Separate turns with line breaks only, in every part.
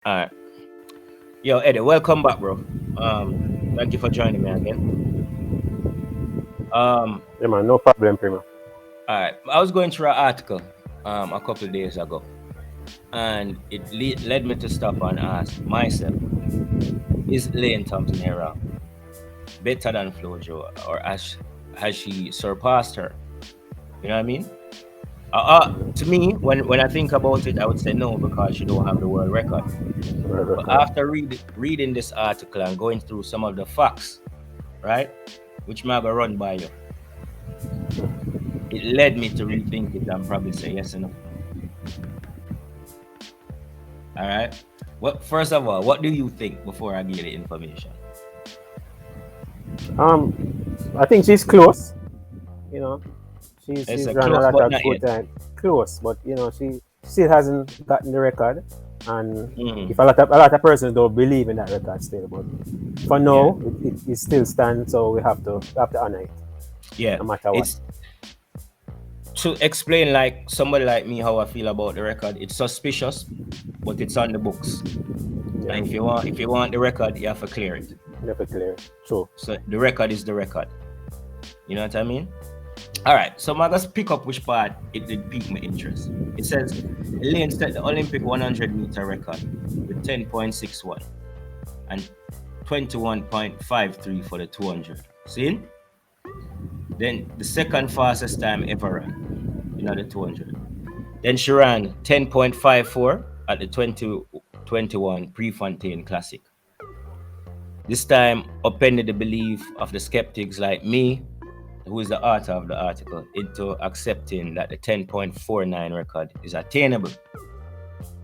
All right. Yo, Eddie, welcome back, bro. Thank you for joining me again. Um,
Yeah, man, no problem, Prima.
all right. I was going through an article a couple of days ago, and it led me to stop and ask myself: Is Elaine Thompson Herah better than Flojo, or has she surpassed her? You know what I mean? To me, when I think about it, I would say no because she don't have the world record.
World
But
record.
after reading this article and going through some of the facts, right, which may go run by you, it led me to rethink it and probably say yes and no. All right. What first of all, what do you think before I give you the information?
I think she's close. You know,
It's
she's
a
run a
close
lot
but
of
not
good
yet.
time. Close, but she still hasn't gotten the record. And
Mm,
if a lot of persons don't believe in that record still, but for
yeah,
now it still stands. So we have to honor it,
yeah.
no matter what.
It's to explain like somebody like me how I feel about the record. It's suspicious, but it's on the books.
Yeah,
And if you want the record, you have to clear it.
never clear. True.
So the record is the record. You know what I mean? All right, so I'm gonna pick up which part it did pique my interest. It says Elaine set the Olympic 100-meter record with 10.61 and 21.53 for the 200. See? Then the second fastest time ever ran, the 200. Then she ran 10.54 at the 2021 Prefontaine Classic. This time upended the belief of the skeptics like me, who is the author of the article, into accepting that the 10.49 record is attainable.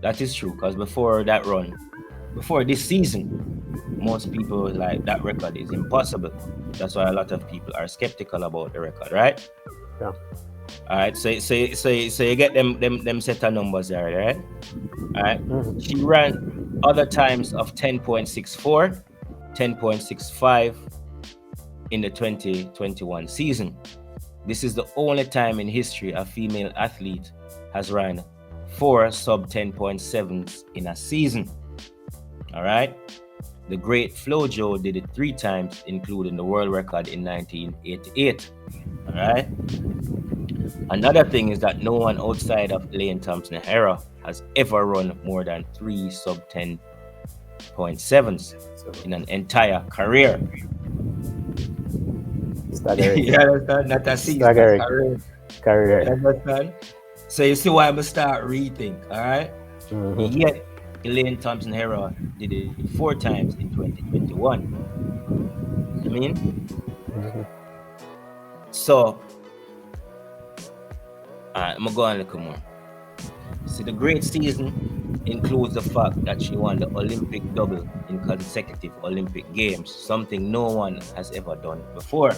That is true because before this season, most people like that record is impossible. That's why a lot of people are skeptical about the record, right?
Yeah.
All right, so you get them set of numbers there, right? All right.
Hmm.
She ran other times of 10.64, 10.65 in the 2021 season. This is the only time in history a female athlete has run four sub 10.7s in a season. All right. The great Flojo did it three times, including the world record in 1988. All right. Another thing is that no one outside of Elaine Thompson Herah has ever run more than three sub 10.7s
So
in an entire career.
staggering,
You understand? Not a season, a
staggering
career. You
career.
understand? So you see why I'm gonna start rethink, all right?
Hmm.
Yet Elaine Thompson Herah did it four times in 2021. I mean,
Hmm.
so I'm gonna go on a little more. See, the great season includes the fact that she won the Olympic double in consecutive Olympic Games, something no one has ever done before.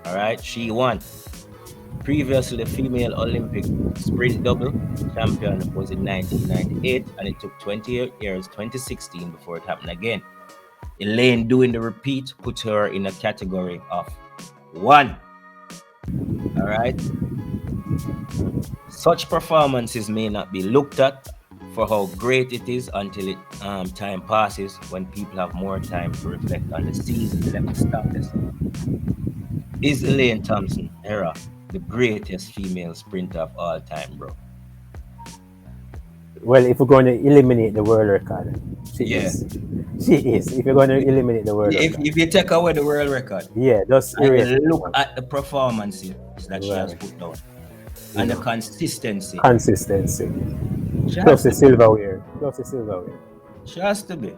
All right, she won. Previously, the female Olympic sprint double champion was in 1998, and it took 28 years, 2016, before it happened again. Elaine doing the repeat put her in a category of one. All right. Such performances may not be looked at for how great it is until time passes when people have more time to reflect on the season left startless. Is Elaine Thompson Herah the greatest female sprinter of all time, bro?
Well, if we're going to eliminate the world record, she
Yeah.
is. She is. If you're going to eliminate the world
If,
record,
if you take away the world record
yeah, just
and
erase
you
that
look
one.
at the performances that she has
Right.
put down
You
and the
know,
consistency,
consistency.
she
Plus
has
the
to be.
silverware. Plus the silverware.
She has to be.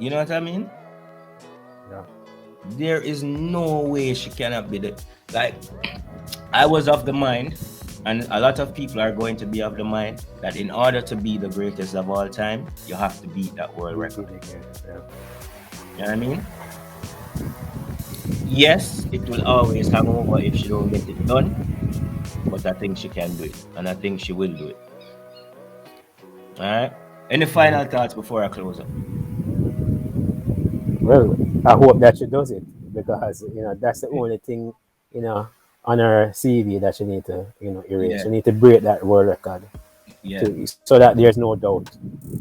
You know what I mean?
Yeah.
There is no way she cannot be the like. I was of the mind, and a lot of people are going to be of the mind that in order to be the greatest of all time, you have to beat that world
Beat
record.
it again. Yeah.
You know what I mean? Yes, it will always hang over if she don't get it done, but I think she can do it, and I think she will do it. All right. Any final
Mhm.
thoughts before I close up?
Well, I hope that she does it because that's the only thing you know on her CV that she need to erase.
Yeah,
She need to break that world record.
Yeah.
so that there's no doubt,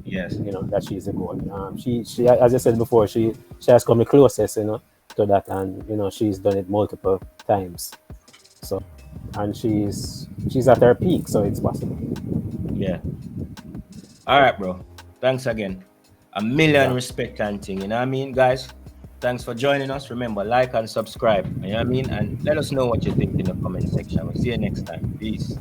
Yes.
that she's the goal. She, as I said before, she has come the closest, to that, and she's done it multiple times. So, and she's at her peak, so it's possible.
Yeah. All right, bro. Thanks again. A million
Yeah.
respect and thing. You know what I mean, guys? Thanks for joining us. Remember, like and subscribe. You know what I mean? And let us know what you think in the comment section. We'll see you next time. Peace.